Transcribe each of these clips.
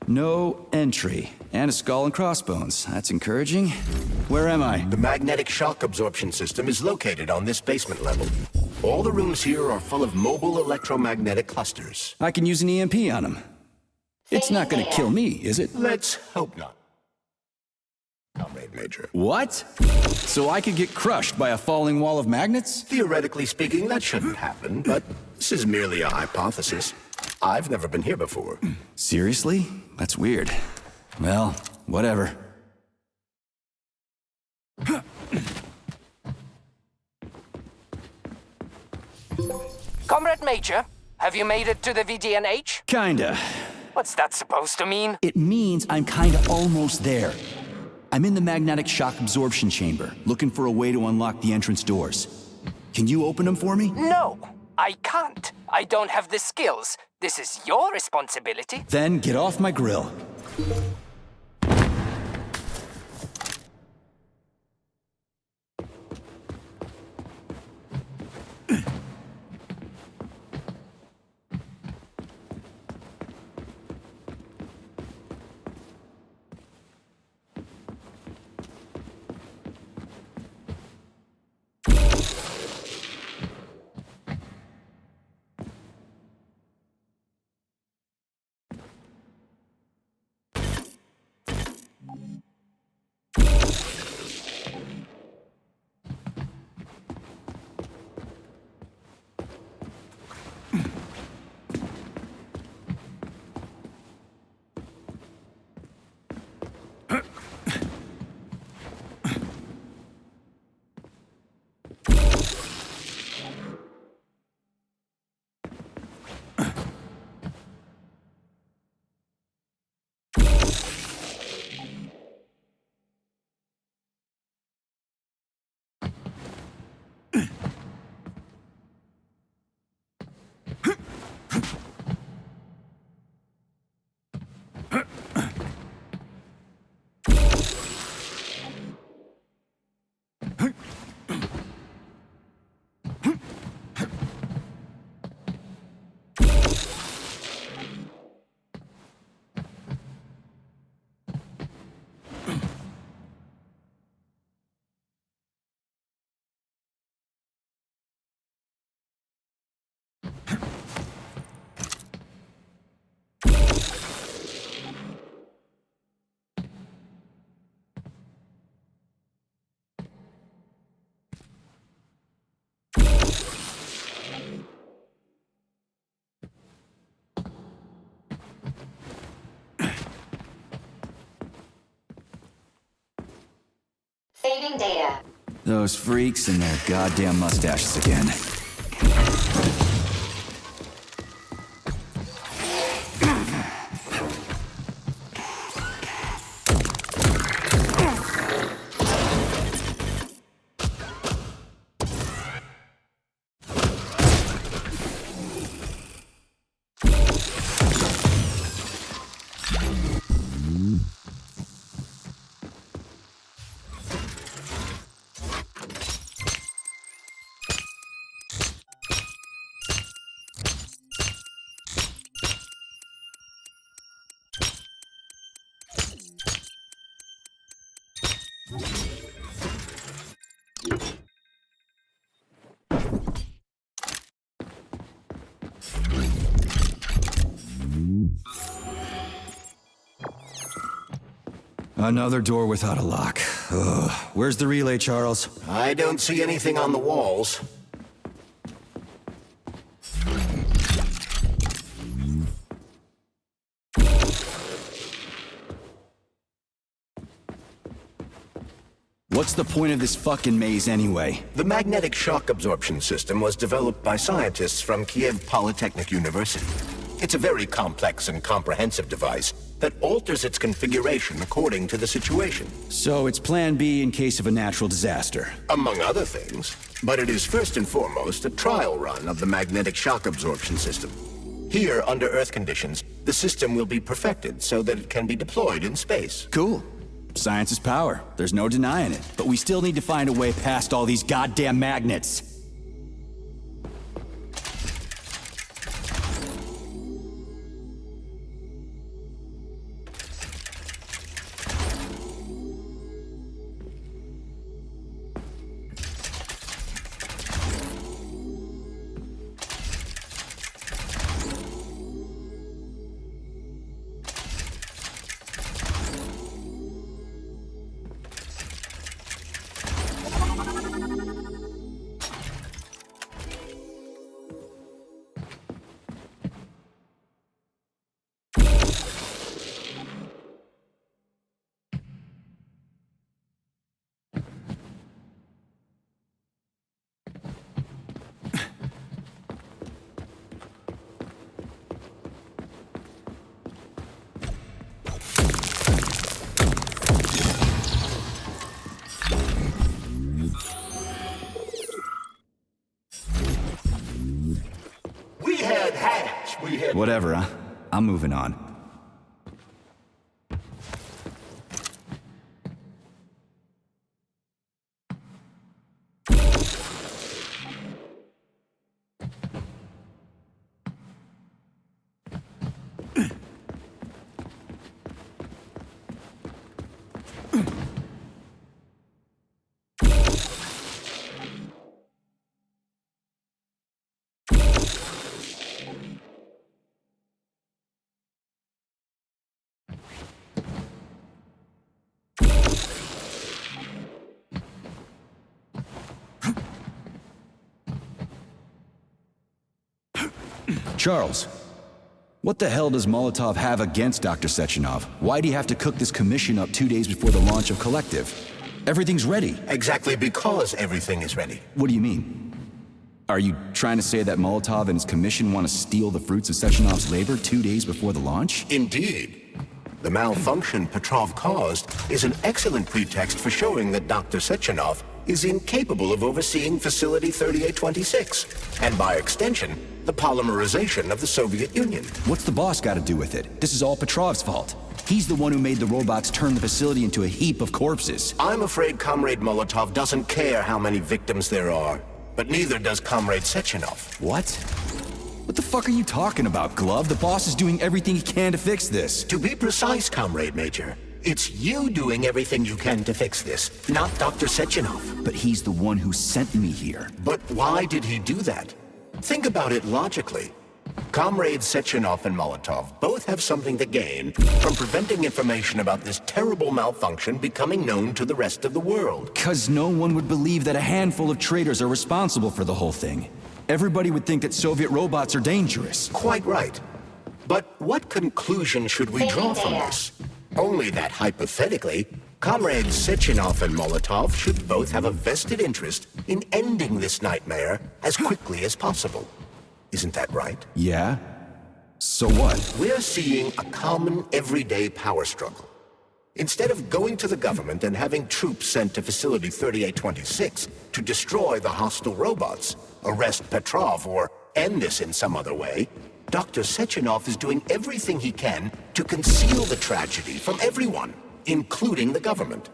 No entry. And a skull and crossbones. That's encouraging. Where am I? The magnetic shock absorption system is located on this basement level. All the rooms here are full of mobile electromagnetic clusters. I can use an EMP on them. It's not gonna kill me, is it? Let's hope not. Comrade Major. What? So I could get crushed by a falling wall of magnets? Theoretically speaking, that shouldn't happen, but this is merely a hypothesis. I've never been here before. Seriously? That's weird. Well, whatever. Comrade Major, have you made it to the VDNH? Kinda. What's that supposed to mean? It means I'm kinda almost there. I'm in the magnetic shock absorption chamber, looking for a way to unlock the entrance doors. Can you open them for me? No, I can't. I don't have the skills. This is your responsibility. Then get off my grill. Saving data. Those freaks and their goddamn mustaches again. Another door without a lock. Ugh. Where's the relay, Charles? I don't see anything on the walls. What's the point of this fucking maze anyway? The magnetic shock absorption system was developed by scientists from Kiev Polytechnic University. It's a very complex and comprehensive device that alters its configuration according to the situation. So it's plan B in case of a natural disaster. Among other things. But it is first and foremost a trial run of the magnetic shock absorption system. Here, under Earth conditions, the system will be perfected so that it can be deployed in space. Cool. Science is power. There's no denying it. But we still need to find a way past all these goddamn magnets. Whatever, huh? I'm moving on. Charles, what the hell does Molotov have against Dr. Sechenov? Why'd he have to cook this commission up 2 days before the launch of Collective? Everything's ready. Exactly because everything is ready. What do you mean? Are you trying to say that Molotov and his commission want to steal the fruits of Sechenov's labor 2 days before the launch? Indeed. The malfunction Petrov caused is an excellent pretext for showing that Dr. Sechenov is incapable of overseeing Facility 3826, and by extension, the polymerization of the Soviet Union. What's the boss got to do with it? This is all Petrov's fault. He's the one who made the robots turn the facility into a heap of corpses. I'm afraid Comrade Molotov doesn't care how many victims there are, but neither does Comrade Sechenov. What? What the fuck are you talking about, Glove? The boss is doing everything he can to fix this. To be precise, Comrade Major, it's you doing everything you can to fix this, not Dr. Sechenov. But he's the one who sent me here. But why did he do that? Think about it logically. Comrades Sechenov and Molotov both have something to gain from preventing information about this terrible malfunction becoming known to the rest of the world. 'Cause no one would believe that a handful of traitors are responsible for the whole thing. Everybody would think that Soviet robots are dangerous. Quite right. But what conclusion should we draw from this? Only that hypothetically, Comrades Sechenov and Molotov should both have a vested interest in ending this nightmare as quickly as possible. Isn't that right? Yeah? So what? We're seeing a common everyday power struggle. Instead of going to the government and having troops sent to Facility 3826 to destroy the hostile robots, arrest Petrov, or end this in some other way, Dr. Sechenov is doing everything he can to conceal the tragedy from everyone, including the government.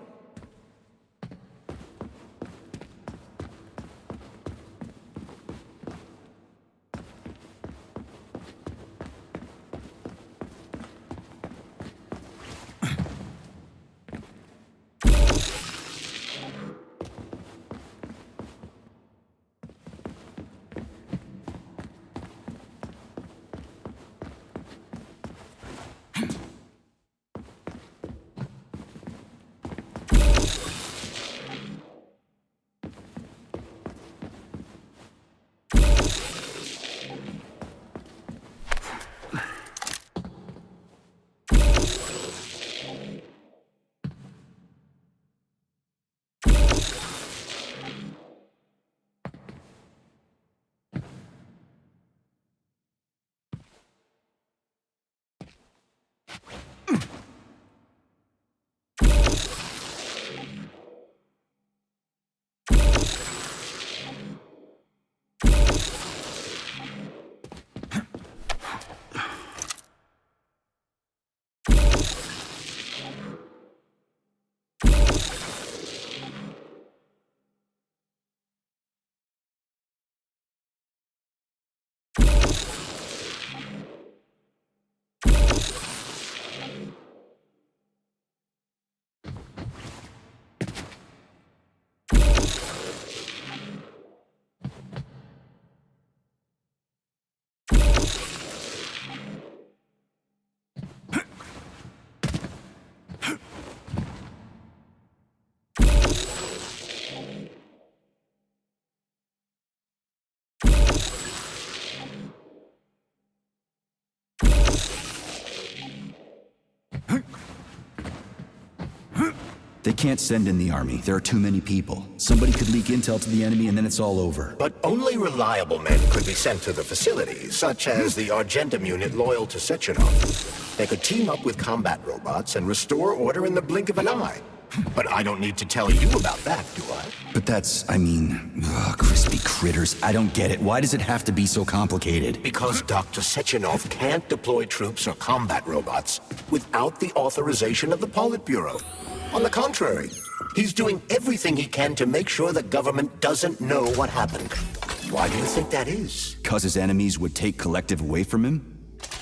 They can't send in the army. There are too many people. Somebody could leak intel to the enemy and then it's all over. But only reliable men could be sent to the facility, such as the Argentum unit loyal to Sechenov. They could team up with combat robots and restore order in the blink of an eye. But I don't need to tell you about that, do I? But that's, crispy critters. I don't get it. Why does it have to be so complicated? Because Dr. Sechenov can't deploy troops or combat robots without the authorization of the Politburo. On the contrary, he's doing everything he can to make sure the government doesn't know what happened. Why do you think that is? 'Cause his enemies would take Collective away from him?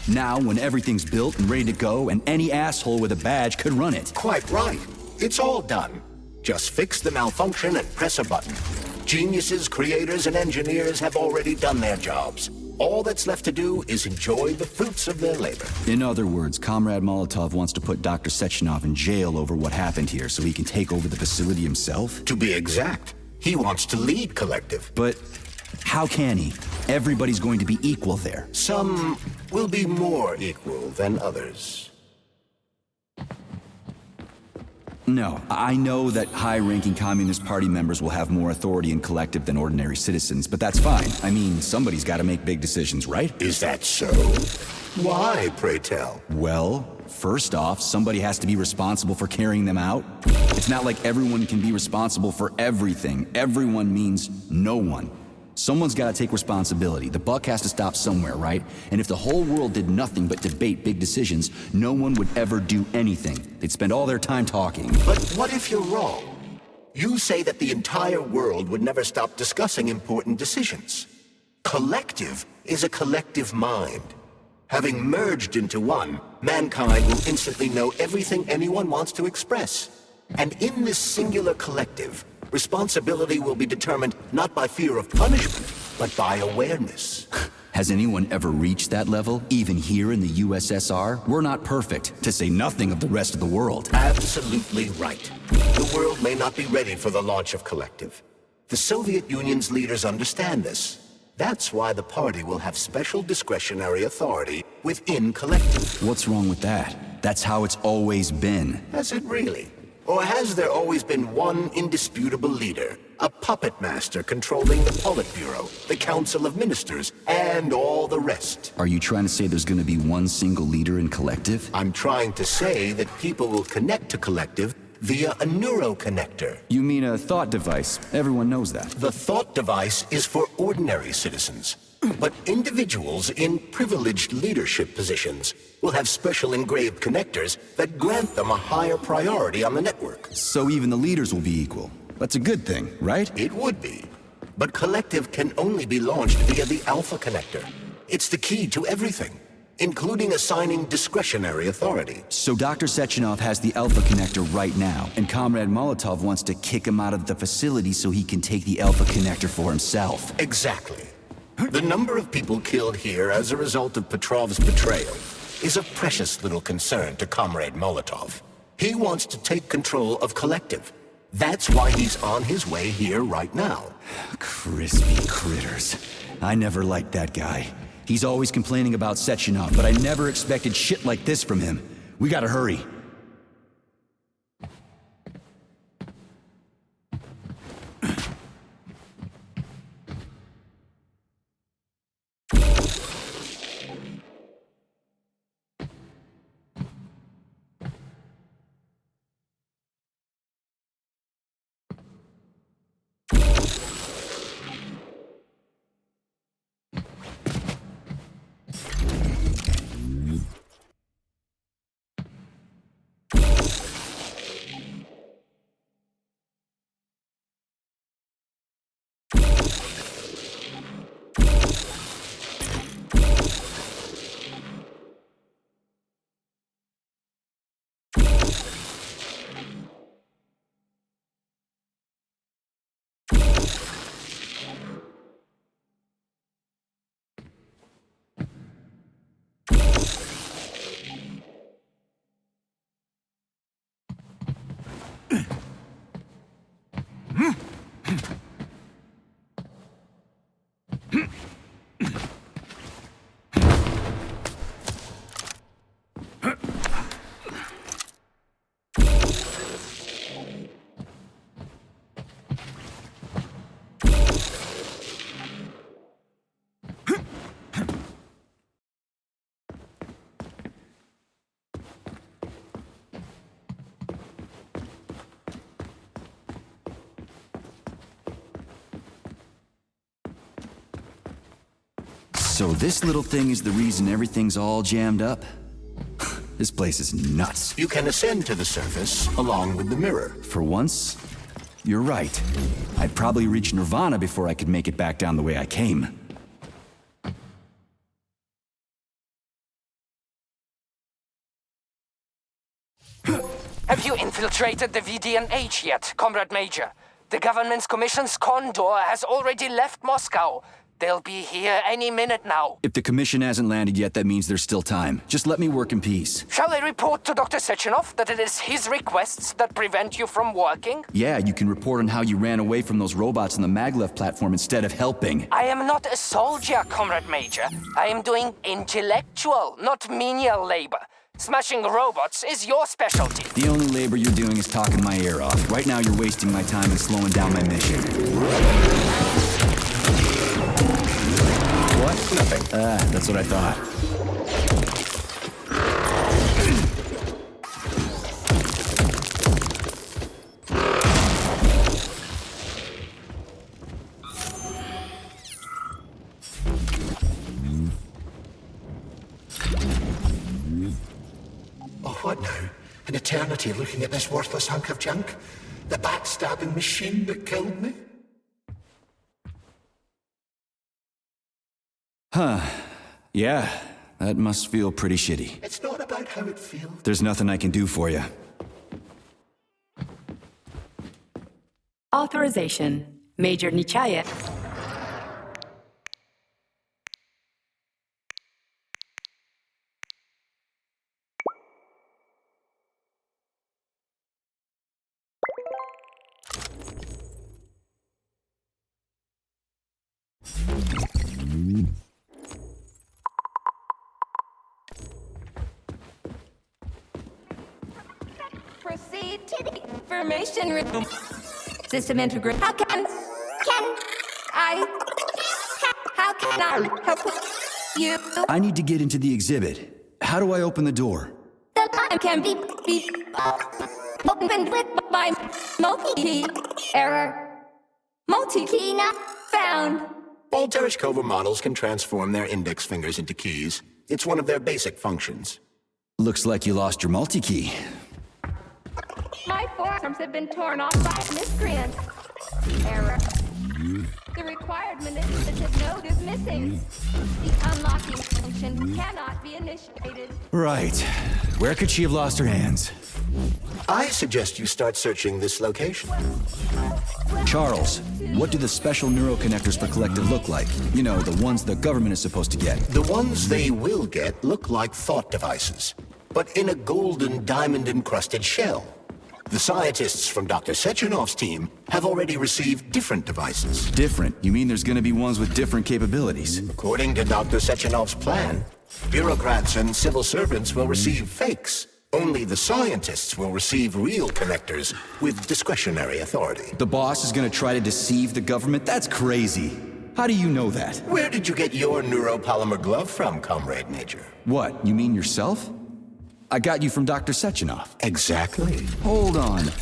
Now, when everything's built and ready to go, and any asshole with a badge could run it. Quite right. It's all done. Just fix the malfunction and press a button. Geniuses, creators, and engineers have already done their jobs. All that's left to do is enjoy the fruits of their labor. In other words, Comrade Molotov wants to put Dr. Sechenov in jail over what happened here so he can take over the facility himself? To be exact, he wants to lead Collective. But how can he? Everybody's going to be equal there. Some will be more equal than others. No, I know that high-ranking Communist Party members will have more authority in Collective than ordinary citizens, but that's fine. I mean, somebody's got to make big decisions, right? Is that so? Why, pray tell? Well, first off, somebody has to be responsible for carrying them out. It's not like everyone can be responsible for everything. Everyone means no one. Someone's got to take responsibility. The buck has to stop somewhere, right? And if the whole world did nothing but debate big decisions, no one would ever do anything. They'd spend all their time talking. But what if you're wrong? You say that the entire world would never stop discussing important decisions. Collective is a collective mind. Having merged into one, mankind will instantly know everything anyone wants to express. And in this singular collective, responsibility will be determined not by fear of punishment, but by awareness. Has anyone ever reached that level, even here in the USSR? We're not perfect, to say nothing of the rest of the world. Absolutely right. The world may not be ready for the launch of Collective. The Soviet Union's leaders understand this. That's why the party will have special discretionary authority within Collective. What's wrong with that? That's how it's always been. Has it really? Or has there always been one indisputable leader, a puppet master controlling the Politburo, the Council of Ministers, and all the rest? Are you trying to say there's going to be one single leader in Collective? I'm trying to say that people will connect to Collective via a neuroconnector. You mean a thought device? Everyone knows that. The thought device is for ordinary citizens. But individuals in privileged leadership positions will have special engraved connectors that grant them a higher priority on the network. So even the leaders will be equal. That's a good thing, right? It would be. But Collective can only be launched via the Alpha Connector. It's the key to everything, including assigning discretionary authority. So Dr. Sechenov has the Alpha Connector right now, and Comrade Molotov wants to kick him out of the facility so he can take the Alpha Connector for himself. Exactly. The number of people killed here as a result of Petrov's betrayal is a precious little concern to Comrade Molotov. He wants to take control of Collective. That's why he's on his way here right now. Crispy critters. I never liked that guy. He's always complaining about Sechenov, but I never expected shit like this from him. We gotta hurry. So this little thing is the reason everything's all jammed up? This place is nuts. You can ascend to the surface along with the mirror. For once, you're right. I'd probably reach Nirvana before I could make it back down the way I came. Have you infiltrated the VDNH yet, Comrade Major? The government's commission's condor has already left Moscow. They'll be here any minute now. If the commission hasn't landed yet, that means there's still time. Just let me work in peace. Shall I report to Dr. Sechenov that it is his requests that prevent you from working? Yeah, you can report on how you ran away from those robots on the maglev platform instead of helping. I am not a soldier, Comrade Major. I am doing intellectual, not menial labor. Smashing robots is your specialty. The only labor you're doing is talking my ear off. Right now you're wasting my time and slowing down my mission. What? Nothing. That's what I thought. Oh, what now? An eternity looking at this worthless hunk of junk? The backstabbing machine that killed me? Yeah, that must feel pretty shitty. It's not about how it feels. There's nothing I can do for you. Authorization. Major Nichayev. Proceed to the information room. System integration. How can I help you? I need to get into the exhibit. How do I open the door? The line can be opened with my multi-key error. Multi-key not found. All Tereshkova models can transform their index fingers into keys. It's one of their basic functions. Looks like you lost your multi-key. My forearms have been torn off by a miscreant. Error. The required manipulative node is missing. The unlocking function cannot be initiated. Right. Where could she have lost her hands? I suggest you start searching this location. Charles, what do the special neuroconnectors for Collective look like? You know, the ones the government is supposed to get. The ones they will get look like thought devices, but in a golden diamond-encrusted shell. The scientists from Dr. Sechenov's team have already received different devices. Different? You mean there's gonna be ones with different capabilities? According to Dr. Sechenov's plan, bureaucrats and civil servants will receive fakes. Only the scientists will receive real connectors with discretionary authority. The boss is gonna try to deceive the government? That's crazy. How do you know that? Where did you get your neuropolymer glove from, Comrade Major? What, you mean yourself? I got you from Dr. Sechenov. Exactly. Hold on.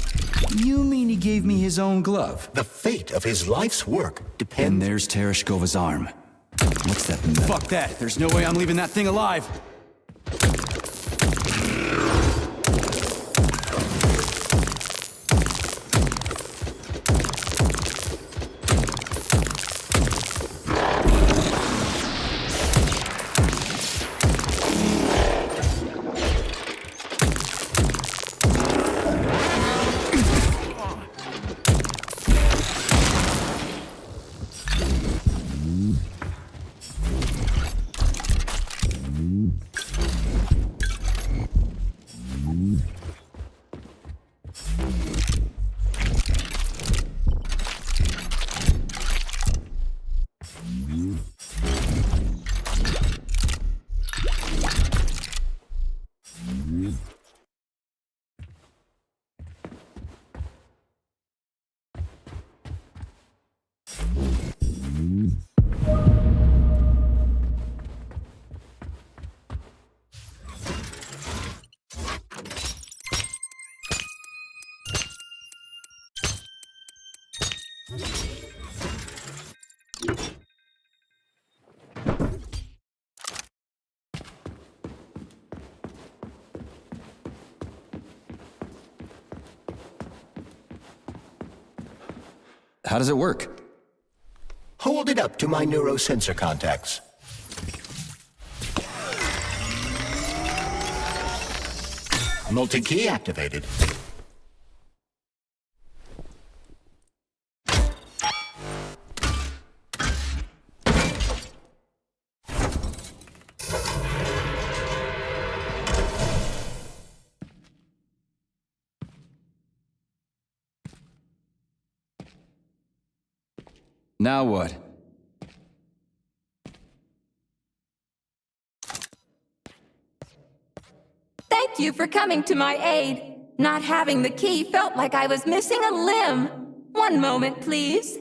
You mean he gave me his own glove? The fate of his life's work And depends... there's Tereshkova's arm. What's that? Fuck that! There's no way I'm leaving that thing alive! How does it work? Hold it up to my neurosensor contacts. Multi-key activated. Now what? Thank you for coming to my aid. Not having the key felt like I was missing a limb. One moment, please.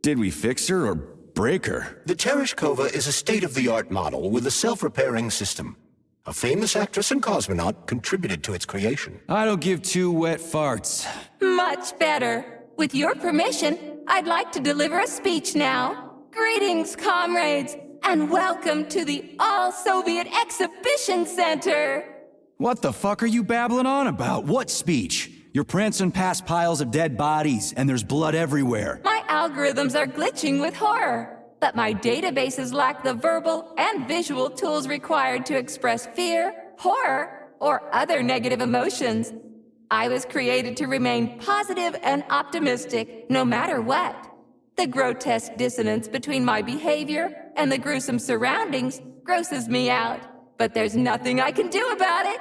Did we fix her or break her? The Tereshkova is a state-of-the-art model with a self-repairing system. A famous actress and cosmonaut contributed to its creation. I don't give two wet farts. Much better. With your permission, I'd like to deliver a speech now. Greetings, comrades, and welcome to the All-Soviet Exhibition Center. What the fuck are you babbling on about? What speech? You're prancing past piles of dead bodies, and there's blood everywhere. My algorithms are glitching with horror, but my databases lack the verbal and visual tools required to express fear, horror, or other negative emotions. I was created to remain positive and optimistic, no matter what. The grotesque dissonance between my behavior and the gruesome surroundings grosses me out, but there's nothing I can do about it.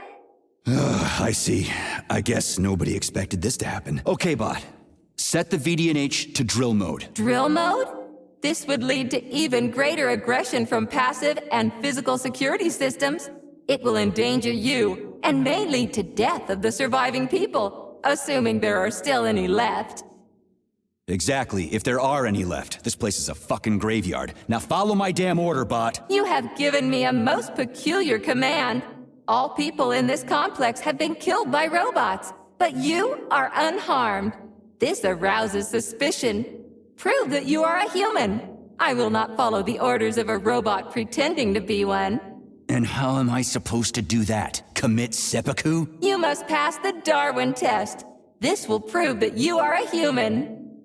I see. I guess nobody expected this to happen. Okay, bot. Set the VDNH to drill mode. Drill mode? This would lead to even greater aggression from passive and physical security systems. It will endanger you, and may lead to death of the surviving people, assuming there are still any left. Exactly, if there are any left. This place is a fucking graveyard. Now follow my damn order, bot. You have given me a most peculiar command. All people in this complex have been killed by robots, but you are unharmed. This arouses suspicion. Prove that you are a human. I will not follow the orders of a robot pretending to be one. And how am I supposed to do that? Commit seppuku? You must pass the Darwin test. This will prove that you are a human.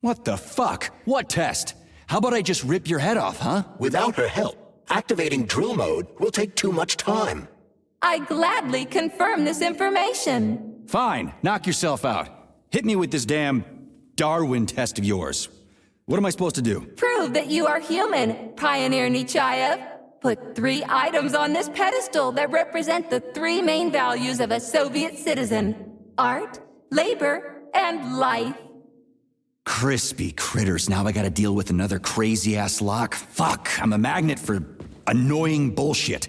What the fuck? What test? How about I just rip your head off, huh? Without her help, activating drill mode will take too much time. I gladly confirm this information. Fine, knock yourself out. Hit me with this damn Darwin test of yours. What am I supposed to do? Prove that you are human, Pioneer Nechayev. Put 3 items on this pedestal that represent the 3 main values of a Soviet citizen: art, labor, and life. Crispy critters, now I gotta deal with another crazy-ass lock. Fuck, I'm a magnet for annoying bullshit.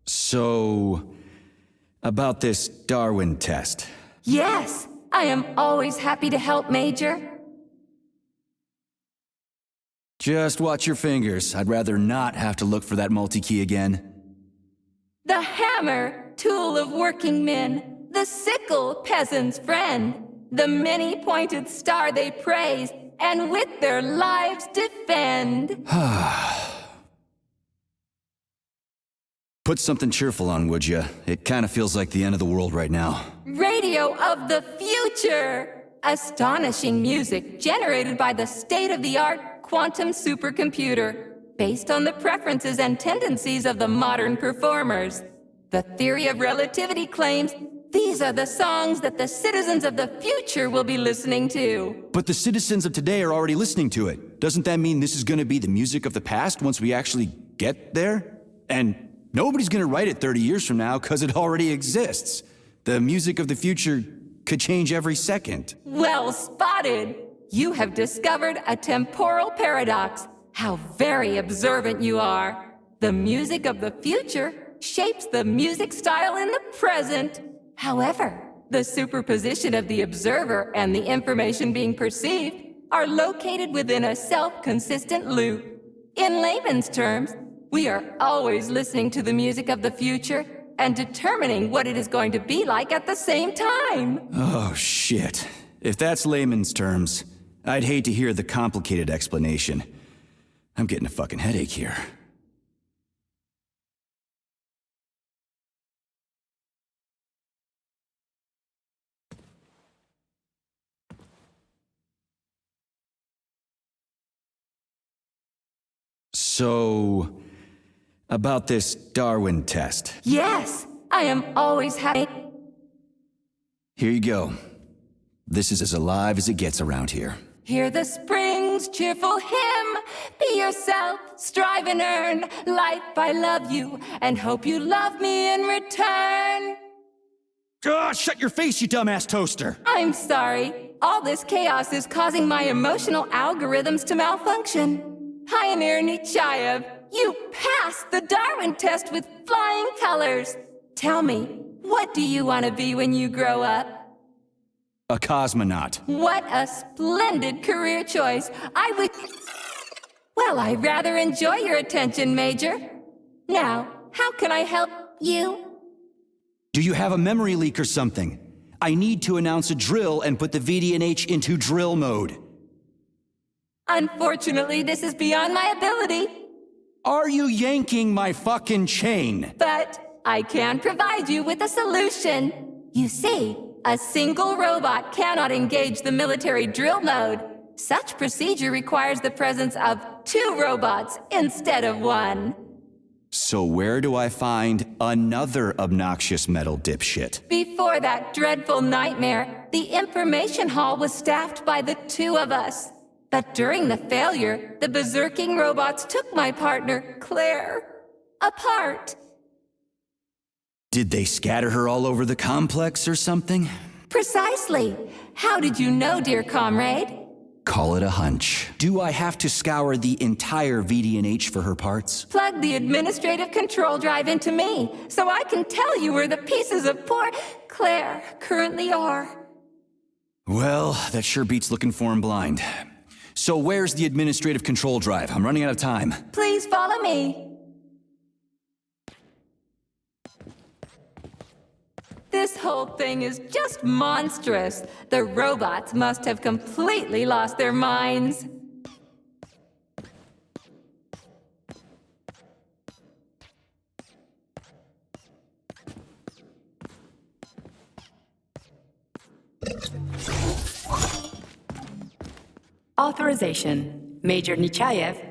So, about this Darwin test. Yes, I am always happy to help, Major. Just watch your fingers. I'd rather not have to look for that multi-key again. The hammer, tool of working men. The sickle, peasant's friend. The many-pointed star they praise, and with their lives defend. Put something cheerful on, would ya? It kinda feels like the end of the world right now. Radio of the future! Astonishing music generated by the state-of-the-art quantum supercomputer, based on the preferences and tendencies of the modern performers. The theory of relativity claims these are the songs that the citizens of the future will be listening to. But the citizens of today are already listening to it. Doesn't that mean this is gonna be the music of the past once we actually get there? And nobody's gonna write it 30 years from now, 'cause it already exists. The music of the future could change every second. Well spotted! You have discovered a temporal paradox. How very observant you are. The music of the future shapes the music style in the present. However, the superposition of the observer and the information being perceived are located within a self-consistent loop. In layman's terms, we are always listening to the music of the future and determining what it is going to be like at the same time. Oh, shit. If that's layman's terms, I'd hate to hear the complicated explanation. I'm getting a fucking headache here. So, about this Darwin test. Yes, I am always happy. Here you go. This is as alive as it gets around here. Hear the spring's cheerful hymn. Be yourself, strive and earn. Life, I love you, and hope you love me in return. Ah, shut your face, you dumbass toaster! I'm sorry. All this chaos is causing my emotional algorithms to malfunction. Pioneer Nechayev, you passed the Darwin test with flying colors. Tell me, what do you want to be when you grow up? A cosmonaut. What a splendid career choice. Well, I rather enjoy your attention, Major. Now, how can I help you? Do you have a memory leak or something? I need to announce a drill and put the VDNH into drill mode. Unfortunately, this is beyond my ability. Are you yanking my fucking chain? But I can provide you with a solution. You see, a single robot cannot engage the military drill mode. Such procedure requires the presence of 2 robots instead of 1. So where do I find another obnoxious metal dipshit? Before that dreadful nightmare, the information hall was staffed by the 2 of us. But during the failure, the berserking robots took my partner, Claire, apart. Did they scatter her all over the complex or something? Precisely. How did you know, dear comrade? Call it a hunch. Do I have to scour the entire VDNH for her parts? Plug the administrative control drive into me, so I can tell you where the pieces of poor Claire currently are. Well, that sure beats looking for him blind. So where's the administrative control drive? I'm running out of time. Please follow me. This whole thing is just monstrous. The robots must have completely lost their minds. Authorization. Major Nechayev.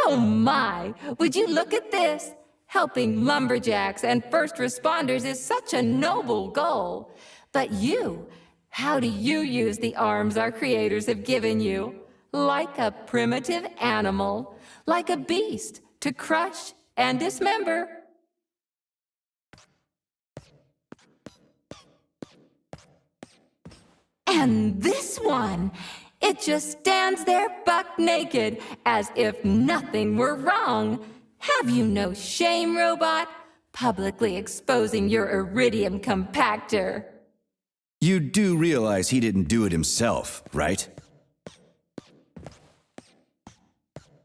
Oh my! Would you look at this? Helping lumberjacks and first responders is such a noble goal. But you, how do you use the arms our creators have given you? Like a primitive animal, like a beast, to crush and dismember. And this one, It just stands there buck naked, as if nothing were wrong. Have you no shame, robot? Publicly exposing your iridium compactor. You do realize he didn't do it himself, right?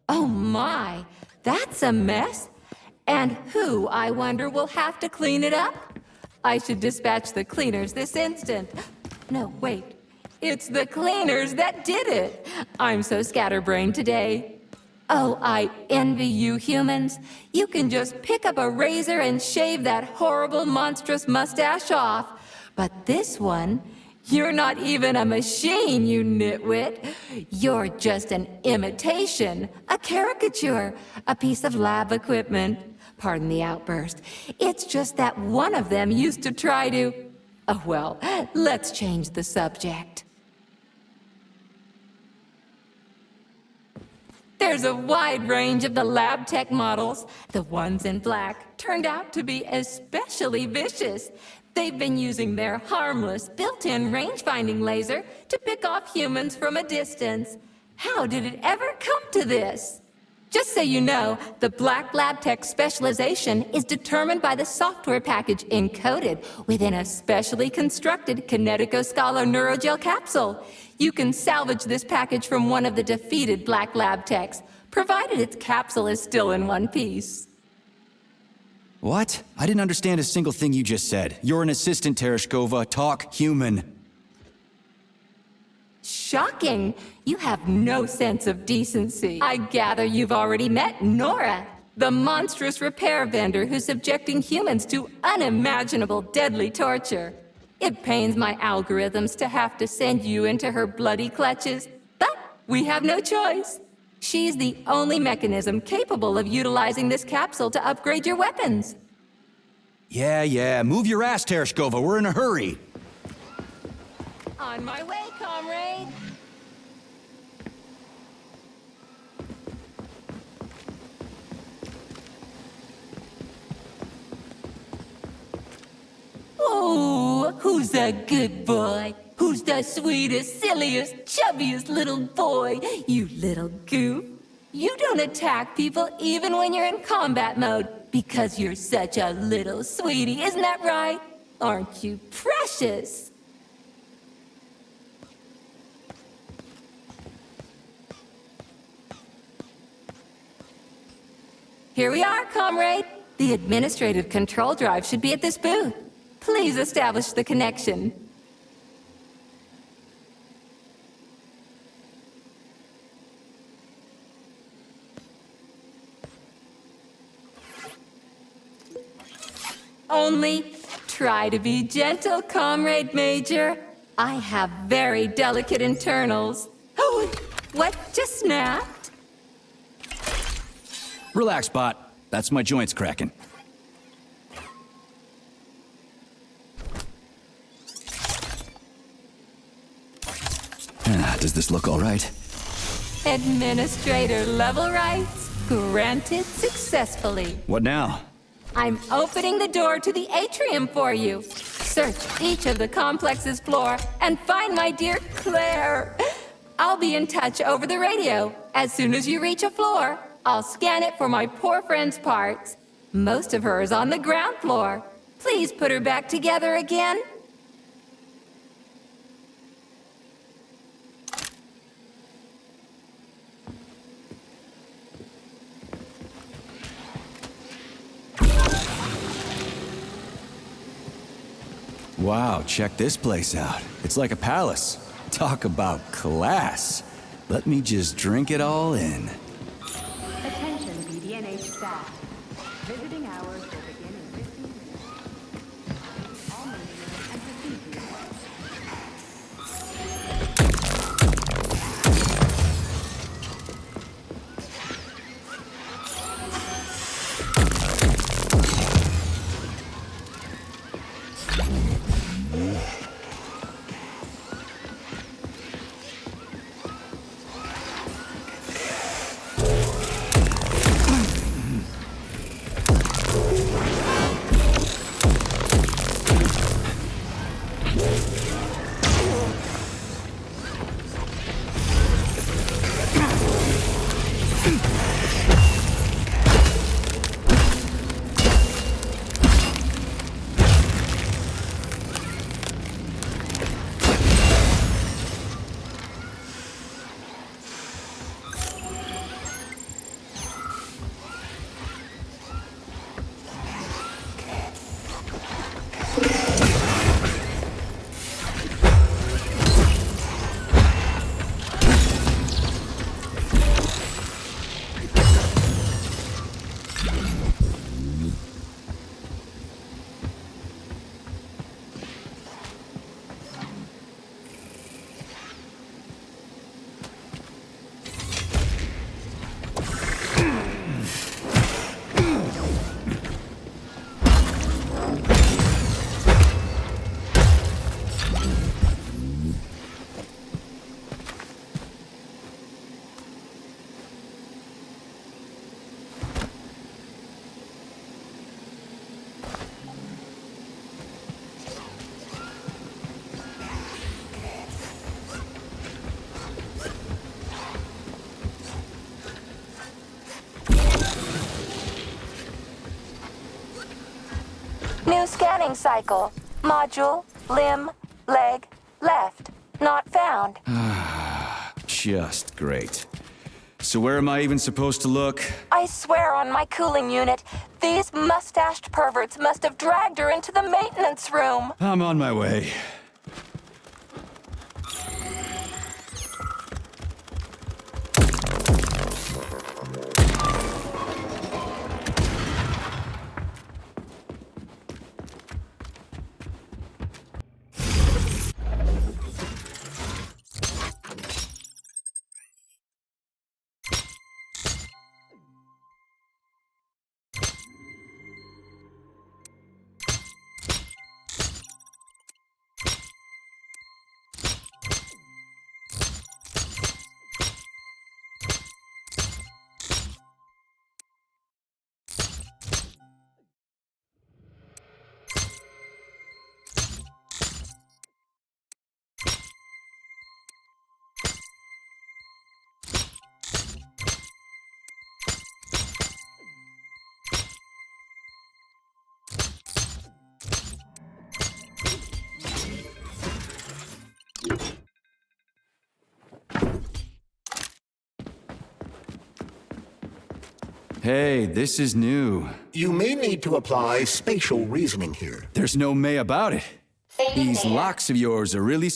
Oh my, that's a mess. And who, I wonder, will have to clean it up? I should dispatch the cleaners this instant. No, wait. It's the cleaners that did it. I'm so scatterbrained today. Oh, I envy you humans. You can just pick up a razor and shave that horrible, monstrous mustache off. But this one, you're not even a machine, you nitwit. You're just an imitation, a caricature, a piece of lab equipment. Pardon the outburst. It's just that one of them used to try to... Oh, well, let's change the subject. There's a wide range of the lab tech models. The ones in black turned out to be especially vicious. They've been using their harmless, built-in range-finding laser to pick off humans from a distance. How did it ever come to this? Just so you know, the Black Lab Tech specialization is determined by the software package encoded within a specially constructed Kinetico-Scala neurogel capsule. You can salvage this package from one of the defeated Black Lab Techs, provided its capsule is still in one piece. What? I didn't understand a single thing you just said. You're an assistant, Tereshkova. Talk human. Shocking! You have no sense of decency. I gather you've already met Nora, the monstrous repair vendor who's subjecting humans to unimaginable deadly torture. It pains my algorithms to have to send you into her bloody clutches, but we have no choice. She's the only mechanism capable of utilizing this capsule to upgrade your weapons. Yeah, move your ass, Tereshkova. We're in a hurry. On my way, comrade. Oh, who's a good boy? Who's the sweetest, silliest, chubbiest little boy? You little goof. You don't attack people even when you're in combat mode because you're such a little sweetie, isn't that right? Aren't you precious? Here we are, comrade. The administrative control drive should be at this booth. Please establish the connection. Only try to be gentle, Comrade Major. I have very delicate internals. Oh, what just snapped? Relax, bot. That's my joints cracking. Does this look all right? Administrator level rights granted successfully. What now? I'm opening the door to the atrium for you. Search each of the complex's floor and find my dear Claire. I'll be in touch over the radio. As soon as you reach a floor, I'll scan it for my poor friend's parts. Most of her is on the ground floor. Please put her back together again. Wow, check this place out. It's like a palace. Talk about class. Let me just drink it all in. Attention, BDNH staff. Visiting hours will begin in 15 minutes. All maintenance and procedures. New scanning cycle. Module, limb, leg, left. Not found. Just great. So where am I even supposed to look? I swear on my cooling unit, these mustached perverts must have dragged her into the maintenance room. I'm on my way. Hey, this is new. You may need to apply spatial reasoning here. There's no may about it. These locks of yours are really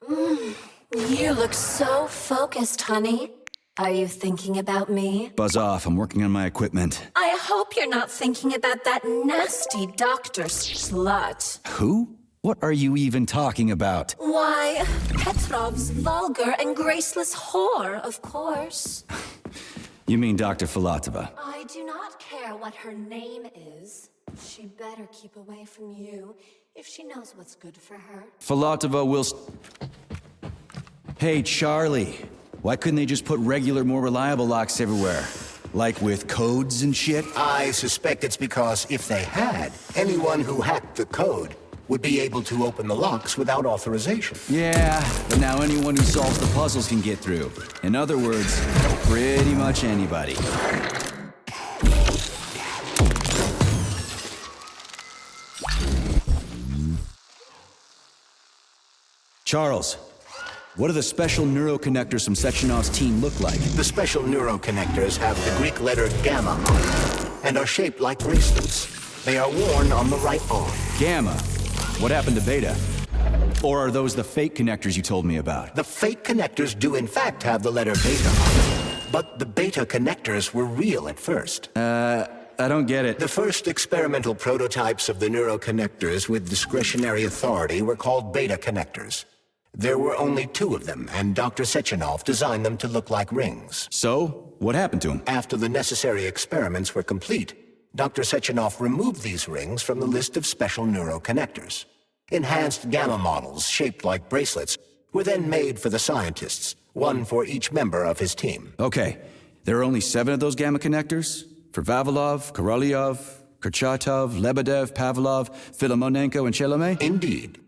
You look so focused, honey. Are you thinking about me? Buzz off, I'm working on my equipment. I hope you're not thinking about that nasty doctor slut. Who? What are you even talking about? Why, Petrov's vulgar and graceless whore, of course. You mean Dr. Filatova? I do not care what her name is. She better keep away from you if she knows what's good for her. Filatova will... Hey, Charlie. Why couldn't they just put regular, more reliable locks everywhere? Like with codes and shit? I suspect it's because if they had, anyone who hacked the code would be able to open the locks without authorization. Yeah, but now anyone who solves the puzzles can get through. In other words, pretty much anybody. Charles, what do the special neuroconnectors from Sechenov's team look like? The special neuroconnectors have the Greek letter gamma on them and are shaped like bracelets. They are worn on the right arm. Gamma? What happened to Beta? Or are those the fake connectors you told me about? The fake connectors do in fact have the letter beta on them, but the beta connectors were real at first. I don't get it. The first experimental prototypes of the neuroconnectors with discretionary authority were called beta connectors. There were only 2 of them, and Dr. Sechenov designed them to look like rings. So, what happened to him? After the necessary experiments were complete, Dr. Sechenov removed these rings from the list of special neuroconnectors. Enhanced gamma models, shaped like bracelets, were then made for the scientists, one for each member of his team. Okay, there are only 7 of those gamma connectors? For Vavilov, Korolyov, Kurchatov, Lebedev, Pavlov, Filomonenko, and Chelomey? Indeed.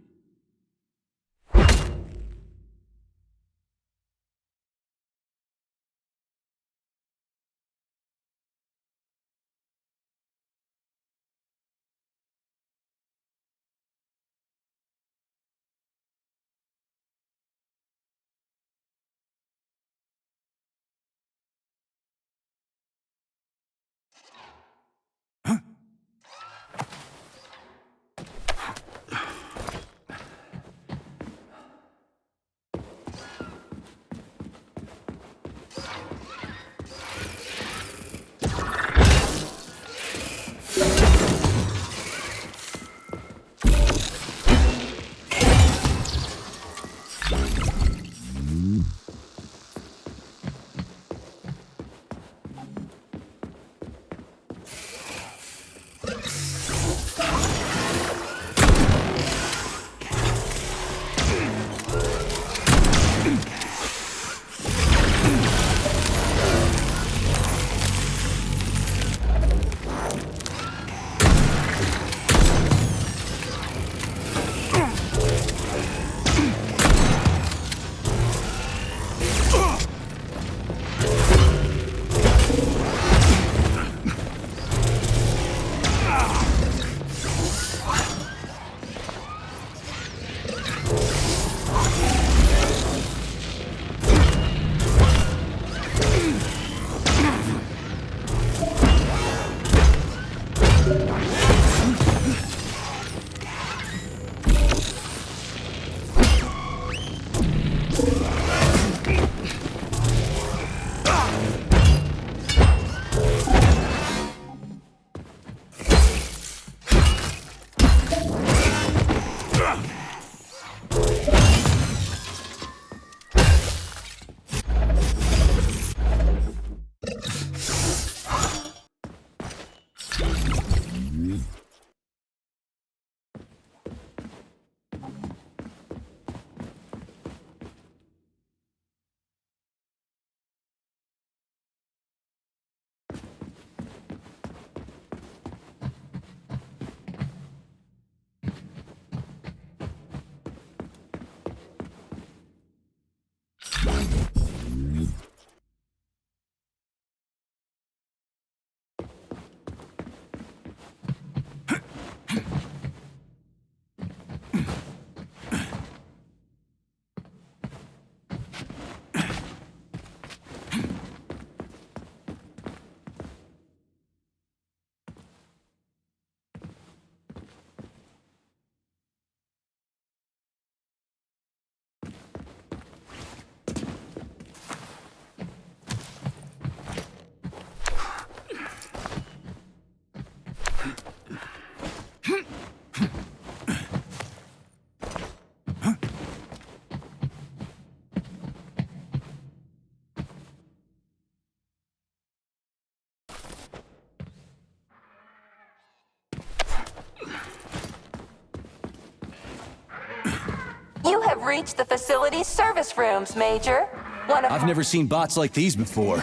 You have reached the facility's service rooms, Major. One of I've never seen bots like these before.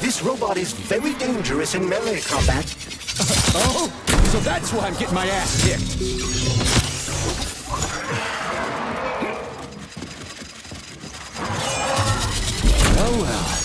This robot is very dangerous in melee combat. Oh, so that's why I'm getting my ass kicked. Oh well.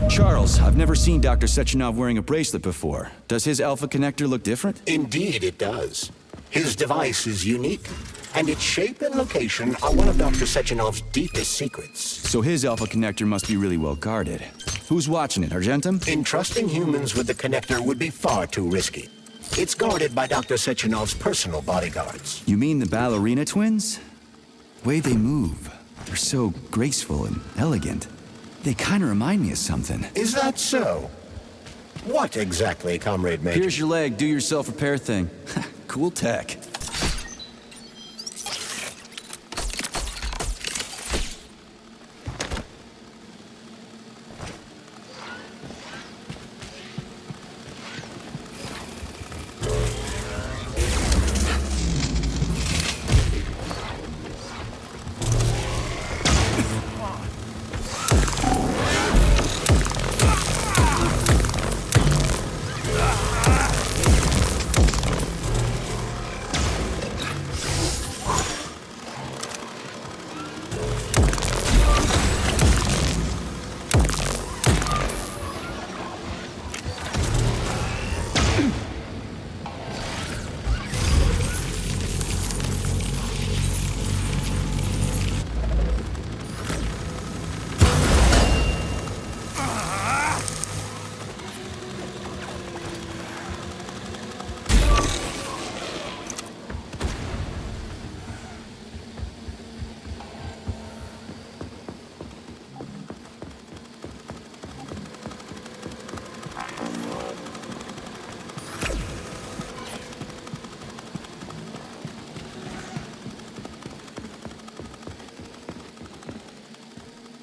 Charles, I've never seen Dr. Sechenov wearing a bracelet before. Does his alpha connector look different? Indeed it does. His device is unique, and its shape and location are one of Dr. Sechenov's deepest secrets. So his alpha connector must be really well guarded. Who's watching it, Argentum? Entrusting humans with the connector would be far too risky. It's guarded by Dr. Sechenov's personal bodyguards. You mean the ballerina twins? The way they move, they're so graceful and elegant. They kind of remind me of something. Is that so? What exactly, Comrade Major? Here's your leg, do your self-repair thing. Cool tech.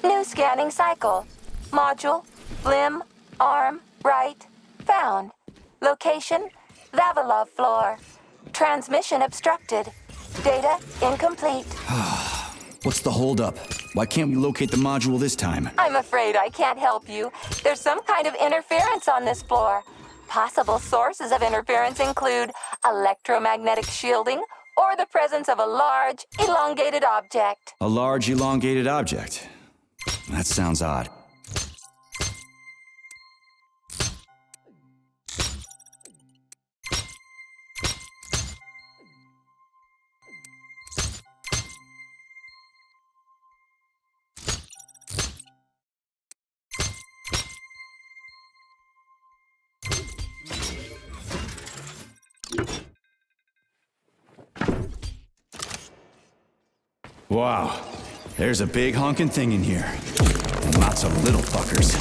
New scanning cycle. Module, limb, arm, right, found. Location, Vavilov floor. Transmission obstructed. Data incomplete. What's the holdup? Why can't we locate the module this time? I'm afraid I can't help you. There's some kind of interference on this floor. Possible sources of interference include electromagnetic shielding or the presence of a large, elongated object. A large, elongated object. That sounds odd. Wow, there's a big honking thing in here. And lots of little fuckers.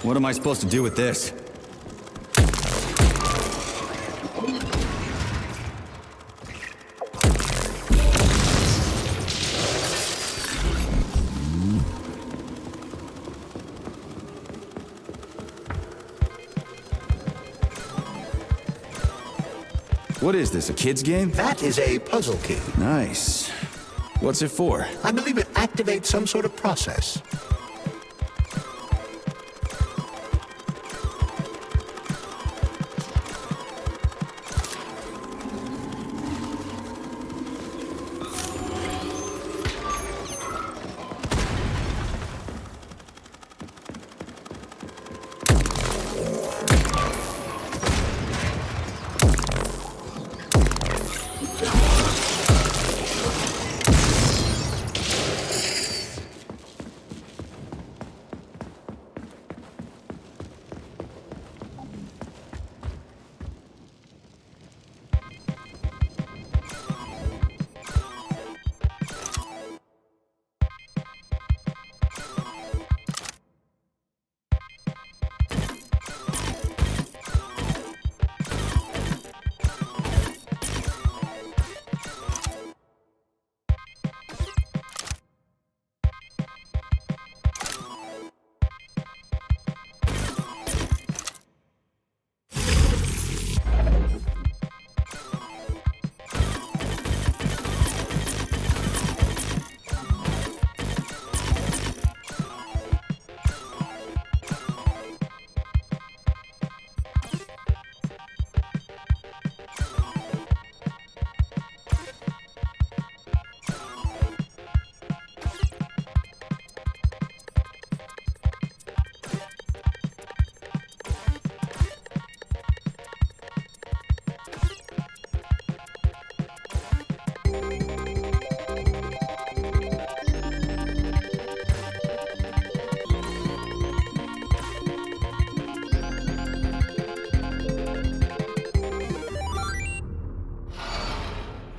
What am I supposed to do with this? What is this, a kid's game? That is a puzzle key. Nice. What's it for? I believe it activates some sort of process.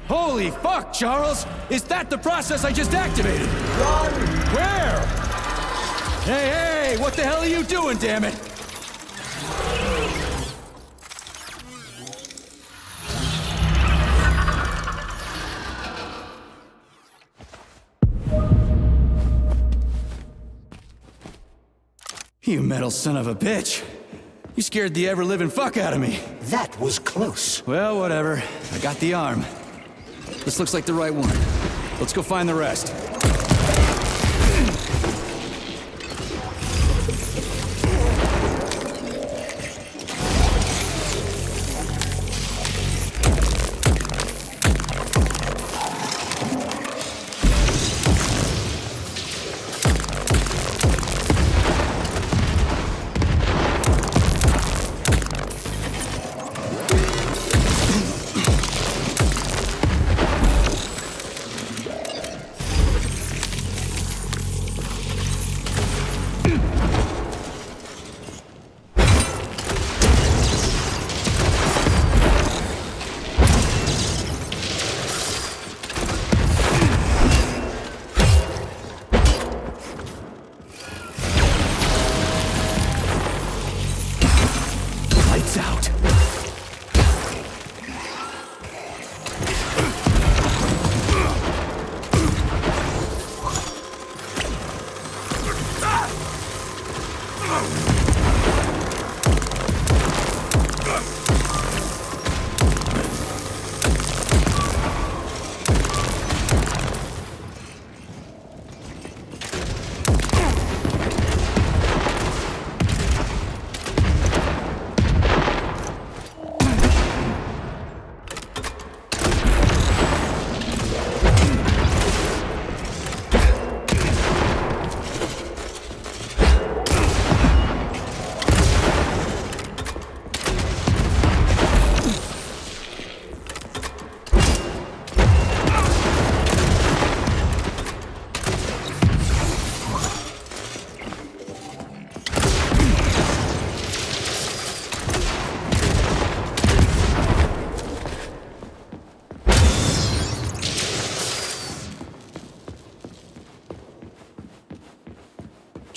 Holy fuck, Charles! Is that the process I just activated? Run! Where? Hey, hey! What the hell are you doing, damn it? You metal son of a bitch. You scared the ever-living fuck out of me. That was close. Well, whatever. I got the arm. This looks like the right one. Let's go find the rest. Out.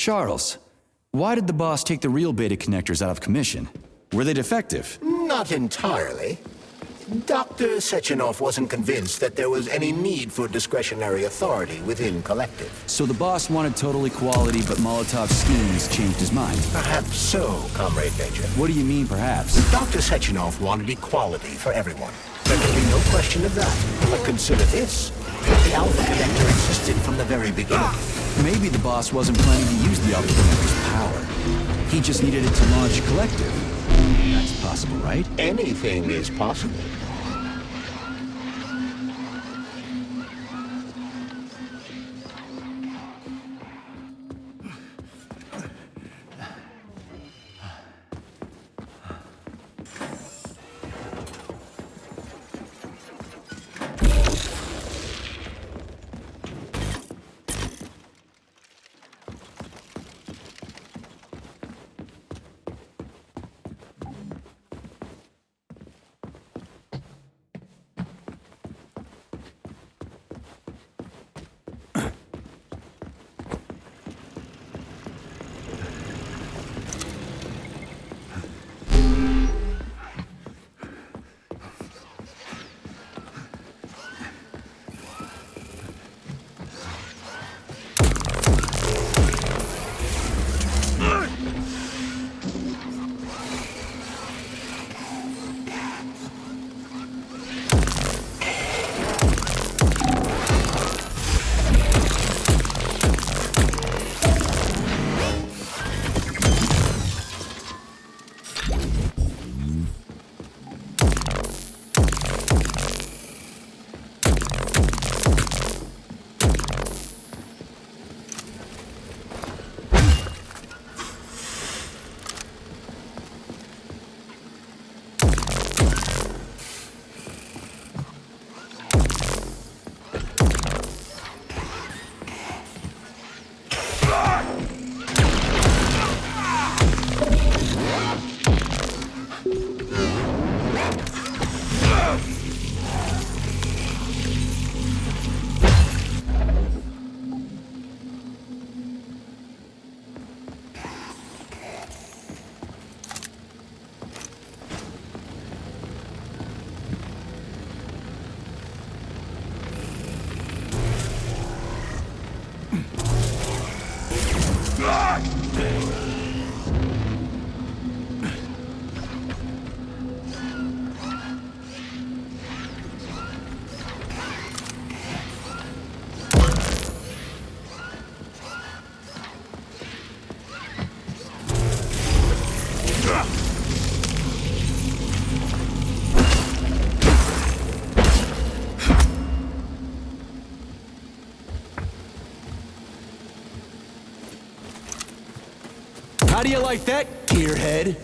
Charles, why did the boss take the real beta connectors out of commission? Were they defective? Not entirely. Dr. Sechenov wasn't convinced that there was any need for discretionary authority within Collective. So the boss wanted total equality, but Molotov's schemes changed his mind. Perhaps so, Comrade Major. What do you mean, perhaps? Dr. Sechenov wanted equality for everyone. There can be no question of that. But consider this. The Alpha Connector existed from the very beginning. Maybe the boss wasn't planning to use the Alpha Connector's power. He just needed it to launch Collective. That's possible, right? Anything is possible. How do you like that, gearhead?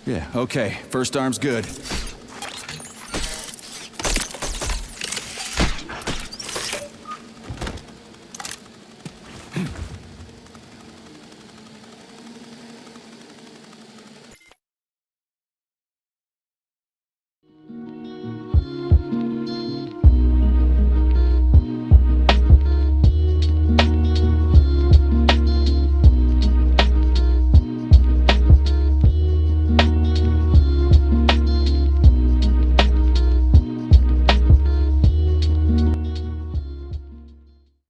Yeah, okay. First arm's good.